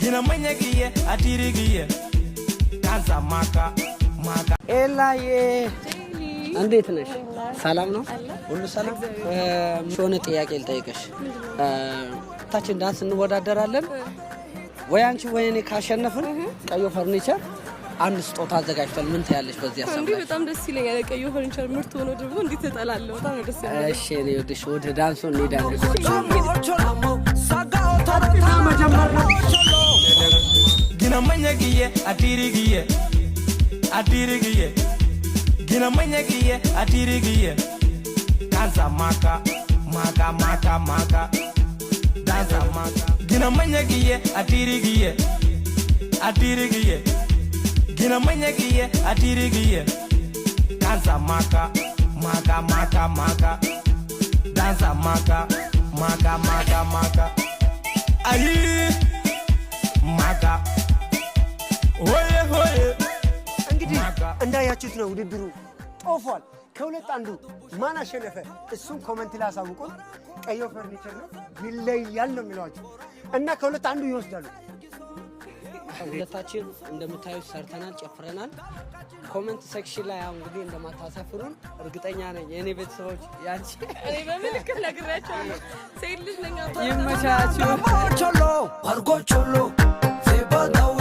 ginamenyagiye atirigiye danza maka ኤላዬ እንዴት ነሽ? ሰላም ነው? ሁሉ ሰላም? ሾነ ጥያቄ ልጠይቅሽ። ታችን ዳንስ እንወዳደራለን ወይ አንቺ ወይ እኔ ካሸነፍን ቀዩ ፈርኒቸር አንድ ስጦታ አዘጋጅቷል። ምን ታያለሽ በዚህ ሐሳብ? እንዴ በጣም ደስ ይለኛል። ቀዩ ፈርኒቸር ምርጥ ሆኖ ደግሞ እንዴት ተጣላለው? በጣም ደስ ይላል። እሺ እኔ ወድሽ ወደ ዳንሱ እንሄዳለን። ginamenyagiye atirigiye ginamenyagiye atirigiye danza maka danza maka ginamenyagiye atirigiye ginamenyagiye atirigiye danza maka danza maka ayi maka hoye እንግዲህ እንዳያችሁት ነው ውድድሩ ጦፏል። ከሁለት አንዱ ማን አሸነፈ? እሱን ኮሜንት ላይ አሳውቁን። ቀዩ ፈርኒቸር ነው ይለያል ነው የሚሏችሁ እና ከሁለት አንዱ ይወስዳሉ። ሁለታችን እንደምታዩት ሰርተናል፣ ጨፍረናል። ኮሜንት ሴክሽን ላይ አሁን እንግዲህ እንደማታሳፍሩን እርግጠኛ ነኝ። የኔ ቤተሰቦች ያንቺ እኔ በምልክት ነግራቸዋለሁ። ሴት ልጅ ነኝ። ይመቻችሁ። ቾሎ አርጎ ቾሎ ሴባዳዌ